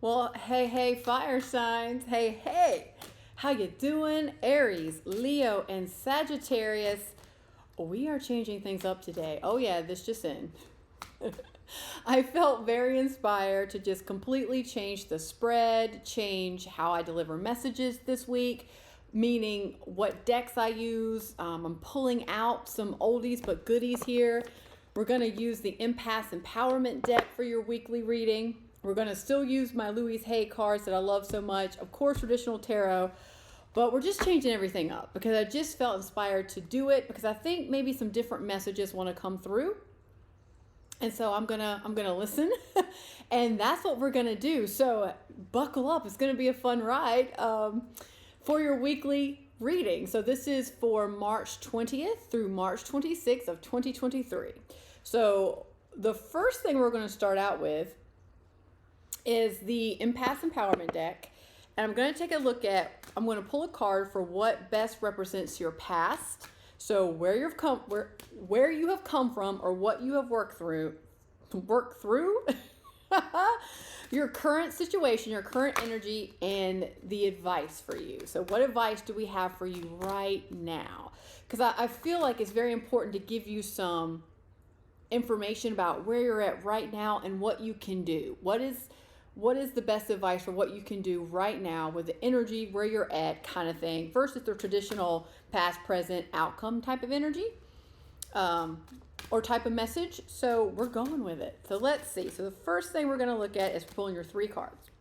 Well, hey, fire signs. Hey. How you doing? Aries, Leo, and Sagittarius. We are changing things up today. Oh yeah, this just in. I felt very inspired to just completely change the spread, change how I deliver messages this week, meaning what decks I use. I'm pulling out some oldies but goodies here. We're going to use the Empath Empowerment deck for your weekly reading. We're going to still use my Louise Hay cards that I love so much. Of course, traditional tarot. But we're just changing everything up because I just felt inspired to do it because I think maybe some different messages want to come through. And so I'm gonna listen, and that's what we're gonna do. So buckle up; it's gonna be a fun ride for your weekly reading. So this is for March 20th through March 26th of 2023. So the first thing we're going to start out with is the Empath Empowerment deck, and I'm going to take a look at. I'm going to pull a card for what best represents your past. So where you have come from, or what you have worked through, your current situation, your current energy, and the advice for you. So what advice do we have for you right now? Because I feel like it's very important to give you some information about where you're at right now and what you can do. What is the best advice for what you can do right now with the energy where you're at kind of thing versus the traditional past, present, outcome type of energy or type of message. So we're going with it. So let's see. So the first thing we're going to look at is pulling your 3 cards.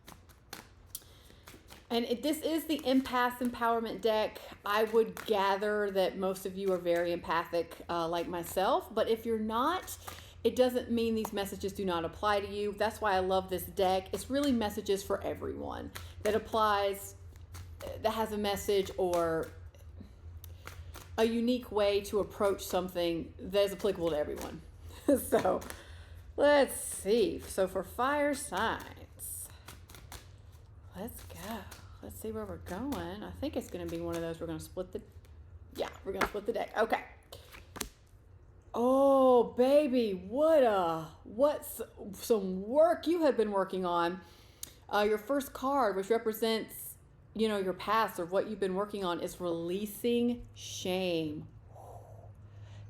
And this is the Empath Empowerment deck. I would gather that most of you are very empathic like myself. But if you're not, it doesn't mean these messages do not apply to you. That's why I love this deck. It's really messages for everyone that applies, that has a message or a unique way to approach something that is applicable to everyone. So let's see. So for fire signs, let's go. Let's see where we're going. I think it's going to be one of those we're going to split the deck. Okay. Oh, baby, what's some work you have been working on. Your first card, which represents, your past or what you've been working on, is releasing shame.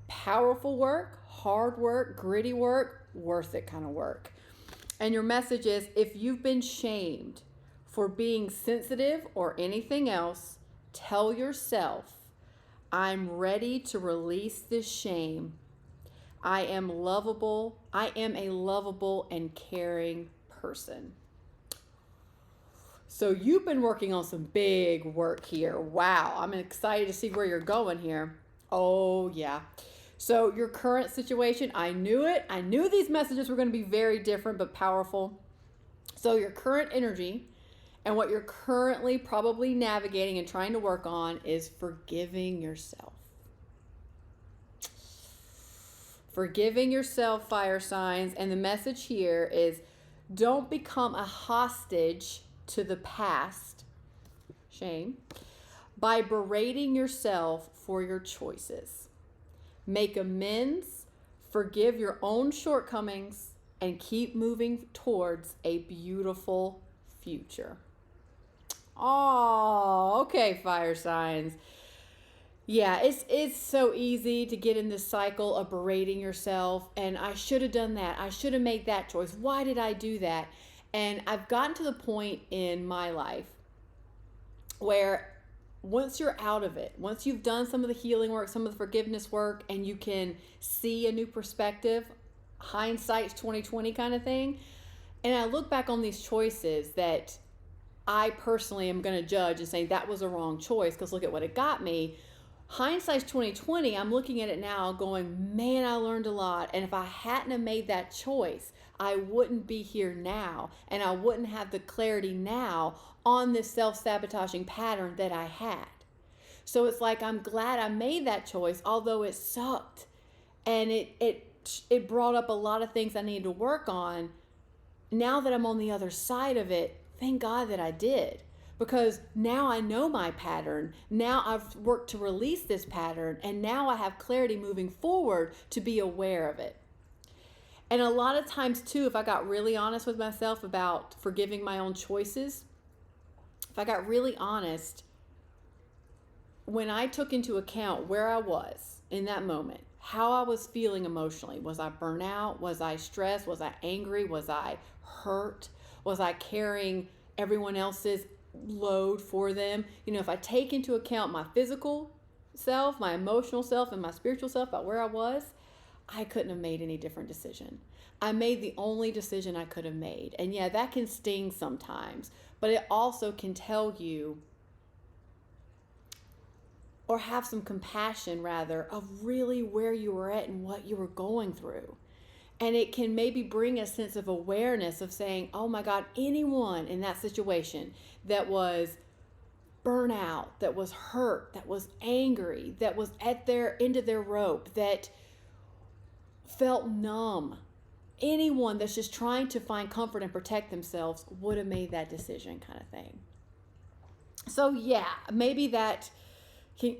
Powerful work, hard work, gritty work, worth it kind of work. And your message is, if you've been shamed for being sensitive or anything else, tell yourself, I'm ready to release this shame. I am lovable. I am a lovable and caring person. So you've been working on some big work here. Wow. I'm excited to see where you're going here. Oh, yeah. So your current situation, I knew it. I knew these messages were going to be very different but powerful. So your current energy and what you're currently probably navigating and trying to work on is forgiving yourself. Forgiving yourself, fire signs. And the message here is, don't become a hostage to the past, shame, by berating yourself for your choices. Make amends, forgive your own shortcomings, and keep moving towards a beautiful future. Oh, okay, fire signs. Yeah, it's so easy to get in this cycle of berating yourself, and I should have done that. I should have made that choice. Why did I do that? And I've gotten to the point in my life where once you're out of it, once you've done some of the healing work, some of the forgiveness work, and you can see a new perspective, hindsight's 2020 kind of thing, and I look back on these choices that I personally am going to judge and say that was a wrong choice because look at what it got me. Hindsight's 2020, I'm looking at it now going, man, I learned a lot. And if I hadn't have made that choice, I wouldn't be here now. And I wouldn't have the clarity now on this self-sabotaging pattern that I had. So it's like, I'm glad I made that choice, although it sucked. And it brought up a lot of things I needed to work on. Now that I'm on the other side of it, thank God that I did. Because now I know my pattern. Now I've worked to release this pattern. And now I have clarity moving forward to be aware of it. And a lot of times too, if I got really honest with myself about forgiving my own choices, if I got really honest, when I took into account where I was in that moment, how I was feeling emotionally, was I burnt out? Was I stressed? Was I angry? Was I hurt? Was I carrying everyone else's load for them? You know, if I take into account my physical self, my emotional self, and my spiritual self about where I was, I couldn't have made any different decision. I made the only decision I could have made. And yeah, that can sting sometimes, but it also can tell you, or have some compassion rather, of really where you were at and what you were going through. And it can maybe bring a sense of awareness of saying, oh my God, anyone in that situation that was burnout, that was hurt, that was angry, that was at their end of their rope, that felt numb, anyone that's just trying to find comfort and protect themselves would have made that decision, kind of thing. So yeah, maybe that can,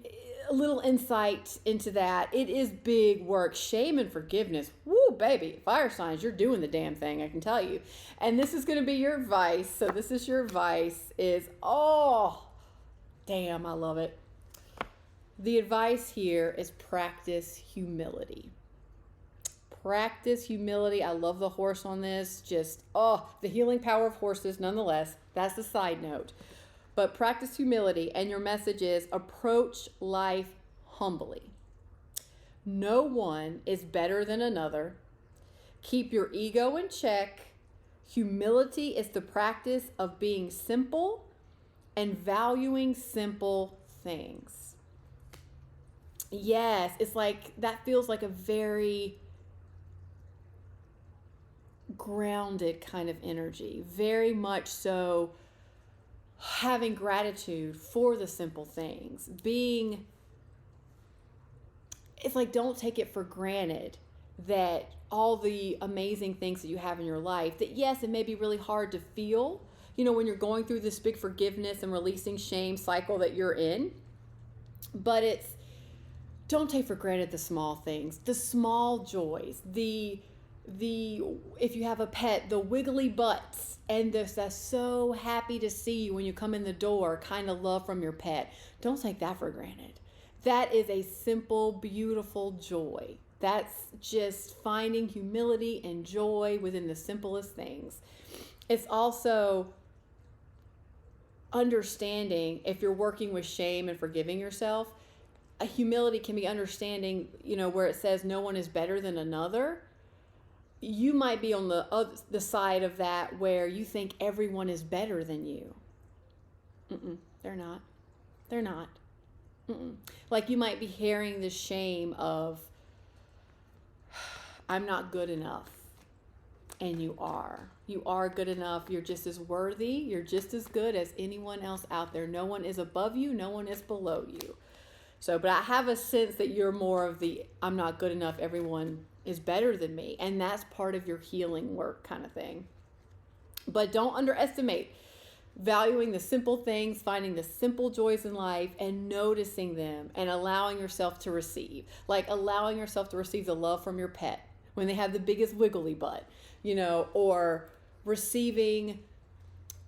a little insight into that. It is big work. Shame and forgiveness. Woo, baby. Fire signs, you're doing the damn thing, I can tell you. And this is going to be your advice. So this is your advice is, oh, damn, I love it. The advice here is practice humility. Practice humility. I love the horse on this. Just, oh, the healing power of horses, nonetheless. That's the side note. But practice humility, and your message is approach life humbly. No one is better than another. Keep your ego in check. Humility is the practice of being simple and valuing simple things. Yes, it's like, that feels like a very grounded kind of energy. Very much so having gratitude for the simple things. It's like, don't take it for granted that all the amazing things that you have in your life, that yes, it may be really hard to feel, you know, when you're going through this big forgiveness and releasing shame cycle that you're in, but don't take for granted the small things, the small joys, the if you have a pet, the wiggly butts, and that's so happy to see you when you come in the door, kind of love from your pet. Don't take that for granted. That is a simple, beautiful joy. That's just finding humility and joy within the simplest things. It's also understanding, if you're working with shame and forgiving yourself, a humility can be understanding, you know, where it says no one is better than another. You might be on the side of that where you think everyone is better than you. They're not. They're not. Like, you might be carrying the shame of, I'm not good enough. And you are. You are good enough. You're just as worthy. You're just as good as anyone else out there. No one is above you. No one is below you. So, but I have a sense that you're more of the, I'm not good enough. Everyone is better than me. And that's part of your healing work kind of thing. But don't underestimate valuing the simple things, finding the simple joys in life and noticing them and allowing yourself to receive. Like allowing yourself to receive the love from your pet when they have the biggest wiggly butt, you know, or receiving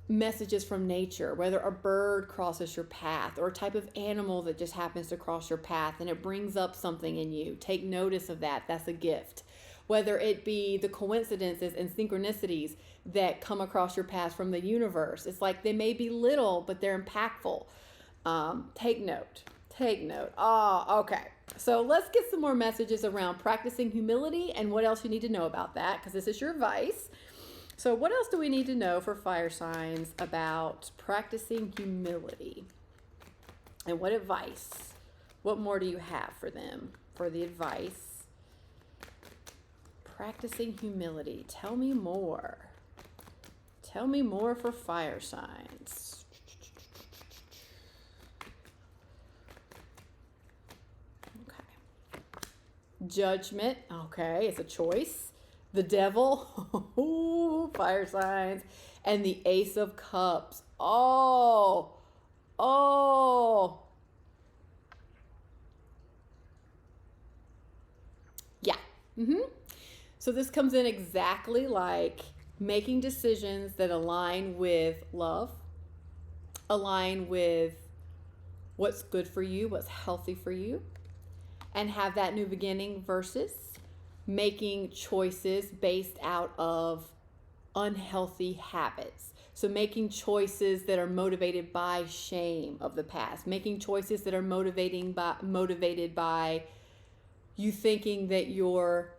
messages from nature, whether a bird crosses your path or a type of animal that just happens to cross your path and it brings up something in you. Take notice of that. That's a gift. Whether it be the coincidences and synchronicities that come across your path from the universe. It's like they may be little, but they're impactful. Take note. Take note. Oh, okay. So let's get some more messages around practicing humility and what else you need to know about that, because this is your advice. So what else do we need to know for fire signs about practicing humility? And what advice? What more do you have for them for the advice? Practicing humility. Tell me more. Tell me more for fire signs. Okay. Judgment. Okay, it's a choice. The devil, ooh, fire signs, and the Ace of Cups. Oh. Yeah. So this comes in exactly like making decisions that align with love, align with what's good for you, what's healthy for you, and have that new beginning versus making choices based out of unhealthy habits. So making choices that are motivated by shame of the past, making choices that are motivated by you thinking that you're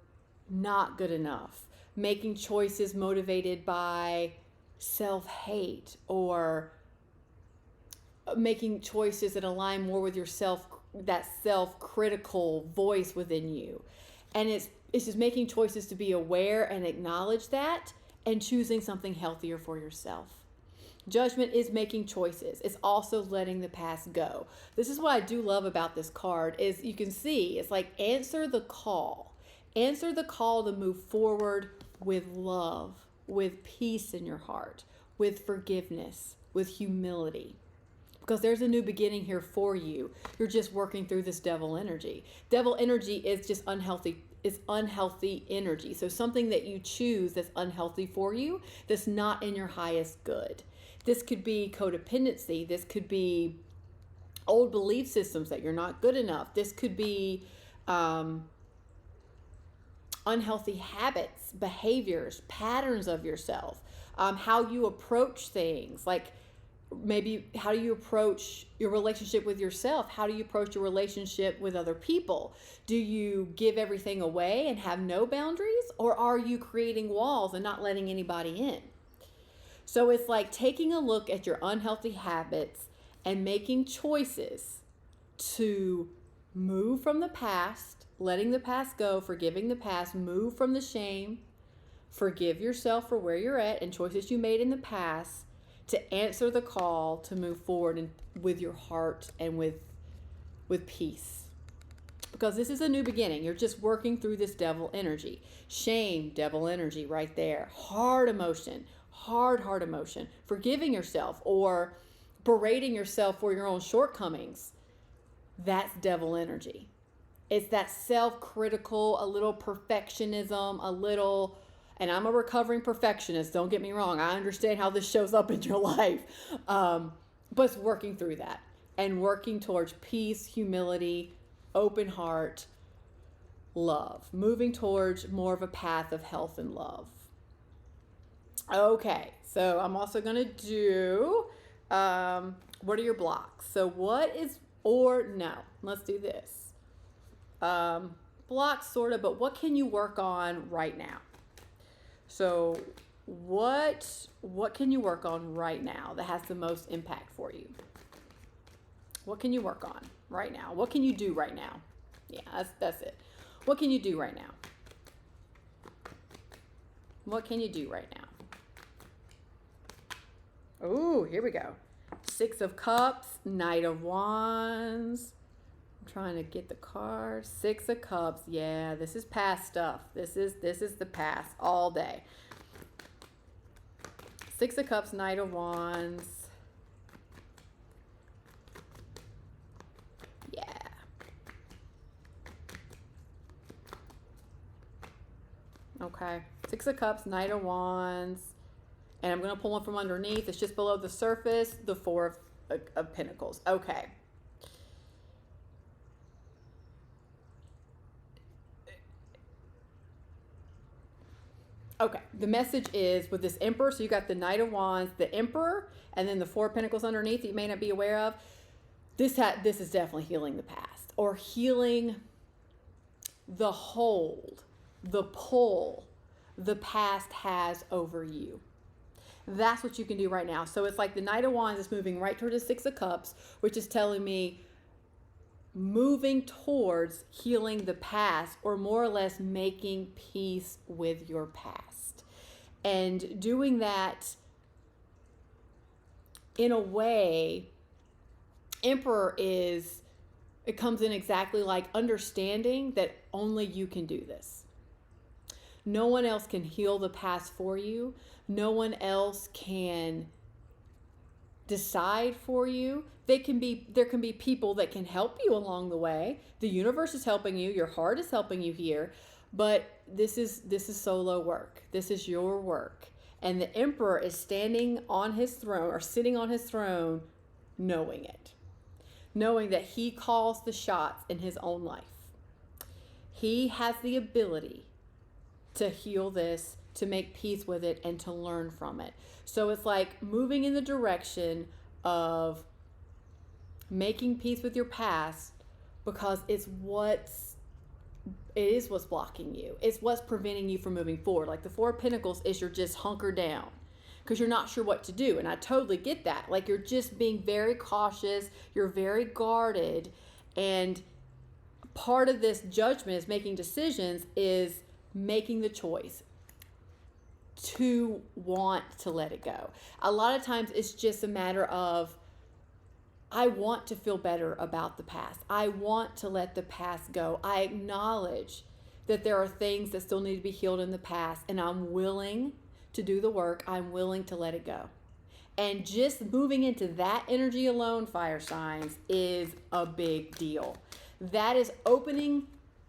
not good enough, making choices motivated by self-hate, or making choices that align more with yourself, that self-critical voice within you. And it's just making choices to be aware and acknowledge that, and choosing something healthier for yourself. Judgment is making choices. It's also letting the past go. This is what I do love about this card is you can see it's like answer the call. Answer the call to move forward with love, with peace in your heart, with forgiveness, with humility. Because there's a new beginning here for you. You're just working through this devil energy. Devil energy is just unhealthy. It's unhealthy energy. So something that you choose that's unhealthy for you, that's not in your highest good. This could be codependency. This could be old belief systems that you're not good enough. This could be unhealthy habits, behaviors, patterns of yourself, how you approach things, like maybe how do you approach your relationship with yourself? How do you approach your relationship with other people? Do you give everything away and have no boundaries? Or are you creating walls and not letting anybody in? So it's like taking a look at your unhealthy habits and making choices to move from the past, letting the past go, forgiving the past, move from the shame, forgive yourself for where you're at and choices you made in the past, to answer the call to move forward and with your heart and with peace. Because this is a new beginning. You're just working through this devil energy. Shame, devil energy right there. Hard emotion, hard emotion. Forgiving yourself or berating yourself for your own shortcomings. That's devil energy. It's that self-critical, a little perfectionism, a little... And I'm a recovering perfectionist, don't get me wrong. I understand how this shows up in your life. But it's working through that and working towards peace, humility, open heart, love. Moving towards more of a path of health and love. Okay, so I'm also going to do, what are your blocks? So what is, or no, let's do this. Blocks sort of, but what can you work on right now? So what can you work on right now that has the most impact for you? What can you work on right now? What can you do right now? Yeah, that's it. What can you do right now? What can you do right now? Oh, here we go. 6 of Cups, Knight of Wands. I'm trying to get the card. 6 of Cups. Yeah, this is past stuff. This is the past all day. 6 of Cups, Knight of Wands. Yeah. Okay. 6 of Cups, Knight of Wands. And I'm going to pull one from underneath. It's just below the surface. The 4 of Pentacles. Okay. Okay, the message is with this Emperor, so you got the Knight of Wands, the Emperor, and then the 4 of Pentacles underneath that you may not be aware of. This is definitely healing the past, or healing the hold, the pull the past has over you. That's what you can do right now. So it's like the Knight of Wands is moving right toward the 6 of Cups, which is telling me moving towards healing the past, or more or less making peace with your past. And doing that in a way, Emperor is, it comes in exactly like understanding that only you can do this. No one else can heal the past for you. No one else can decide for you. There can be people that can help you along the way. The universe is helping you. Your heart is helping you here. But this is solo work. This is your work. And the emperor is standing on his throne, or sitting on his throne, knowing it. Knowing that he calls the shots in his own life. He has the ability to heal this, to make peace with it, and to learn from it. So it's like moving in the direction of making peace with your past, because it is what's blocking you. It's what's preventing you from moving forward. Like the Four of Pentacles is you're just hunkered down because you're not sure what to do. And I totally get that. Like you're just being very cautious. You're very guarded. And part of this judgment is making decisions, is making the choice to want to let it go. A lot of times it's just a matter of, I want to feel better about the past. I want to let the past go. I acknowledge that there are things that still need to be healed in the past, and I'm willing to do the work. I'm willing to let it go. And just moving into that energy alone, fire signs, is a big deal. That is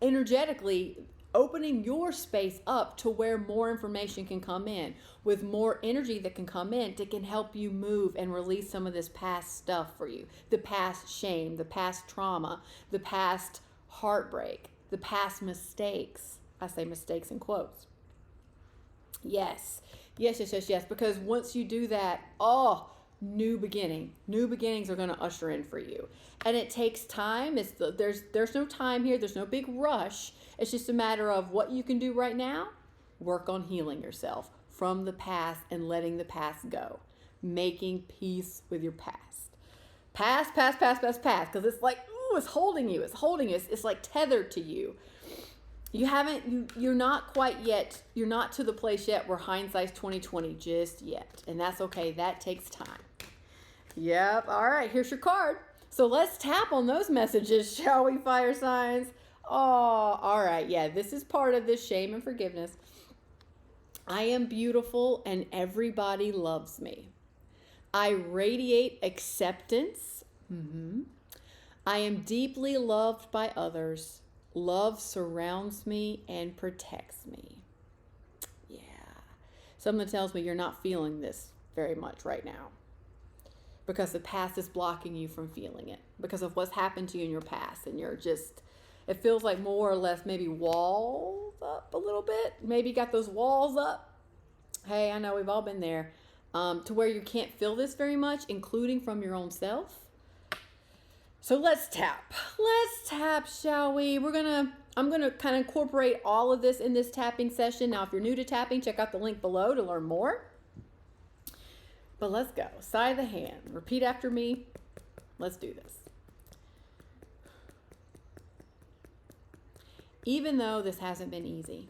energetically opening your space up to where more information can come in, with more energy that can come in that can help you move and release some of this past stuff for you. The past shame, the past trauma, the past heartbreak, the past mistakes. I say mistakes in quotes. Yes. Because once you do that, new beginning. New beginnings are going to usher in for you. And it takes time. There's no time here. There's no big rush. It's just a matter of what you can do right now. Work on healing yourself from the past and letting the past go. Making peace with your past. Past. Because it's like, it's holding you. It's like tethered to you. You're not quite yet. You're not to the place yet where hindsight's 2020 just yet. And that's okay. That takes time. Yep. All right. Here's your card. So let's tap on those messages, shall we, fire signs? Oh, all right. Yeah, this is part of this shame and forgiveness. I am beautiful and everybody loves me. I radiate acceptance. I am deeply loved by others. Love surrounds me and protects me. Yeah. Something tells me you're not feeling this very much right now, because the past is blocking you from feeling it because of what's happened to you in your past. And you're just, it feels like more or less maybe walls up a little bit. Maybe got those walls up. Hey, I know we've all been there, to where you can't feel this very much, including from your own self. So let's tap, shall we? I'm gonna kind of incorporate all of this in this tapping session. Now, if you're new to tapping, check out the link below to learn more. But let's go. Side of the hand. Repeat after me. Let's do this. Even though this hasn't been easy,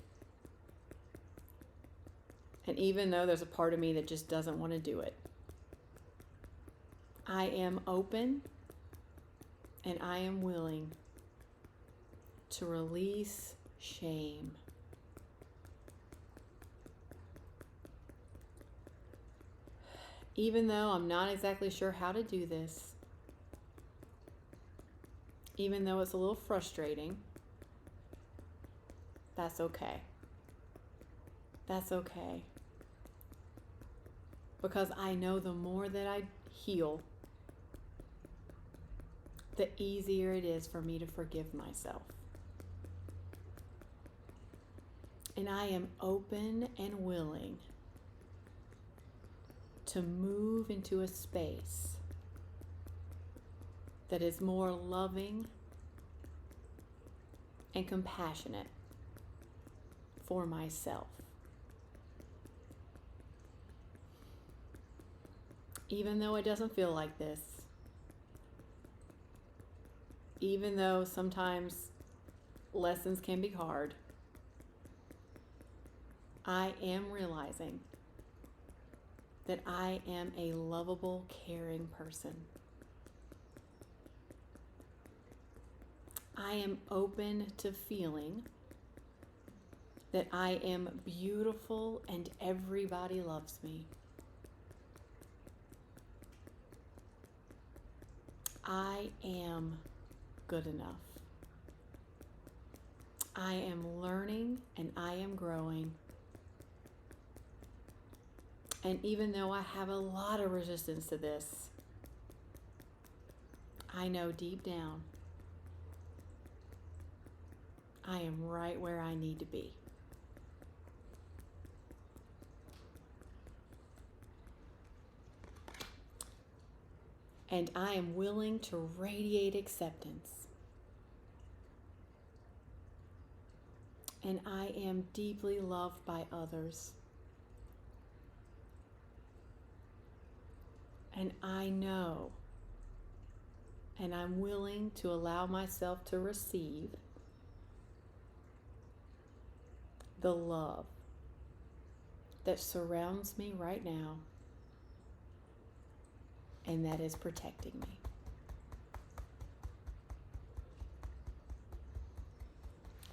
and even though there's a part of me that just doesn't want to do it, I am open and I am willing to release shame. Even though I'm not exactly sure how to do this, even though it's a little frustrating, that's okay. That's okay. Because I know the more that I heal, the easier it is for me to forgive myself. And I am open and willing to move into a space that is more loving and compassionate for myself. Even though it doesn't feel like this, even though sometimes lessons can be hard, I am realizing that I am a lovable, caring person. I am open to feeling that I am beautiful and everybody loves me. I am good enough. I am learning and I am growing. And even though I have a lot of resistance to this, I know deep down I am right where I need to be. And I am willing to radiate acceptance. And I am deeply loved by others. And I know, and I'm willing to allow myself to receive the love that surrounds me right now and that is protecting me.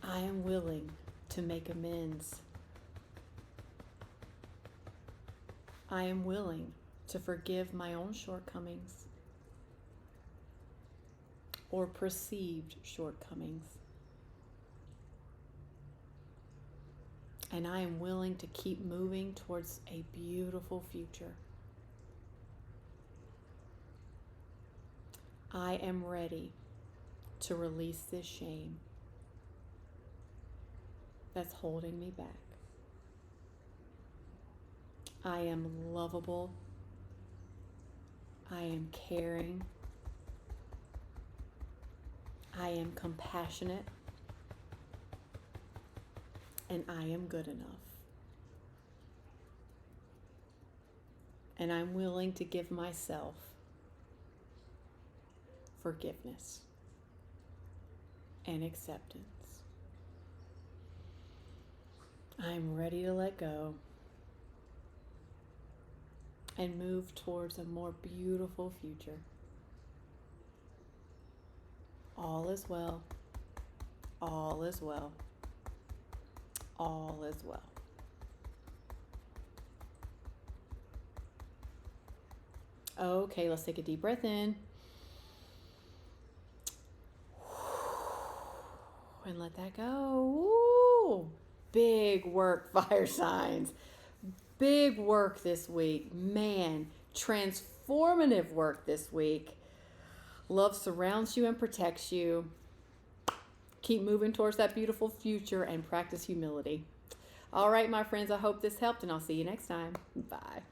I am willing to make amends. I am willing to forgive my own shortcomings or perceived shortcomings. And I am willing to keep moving towards a beautiful future. I am ready to release this shame that's holding me back. I am lovable. I am caring. I am compassionate. And I am good enough. And I'm willing to give myself forgiveness and acceptance. I'm ready to let go and move towards a more beautiful future. All is well. All is well. All is well. Okay, let's take a deep breath in. And let that go. Woo! Big work, fire signs. Big work this week. Man, transformative work this week. Love surrounds you and protects you. Keep moving towards that beautiful future and practice humility. All right, my friends, I hope this helped, and I'll see you next time. Bye.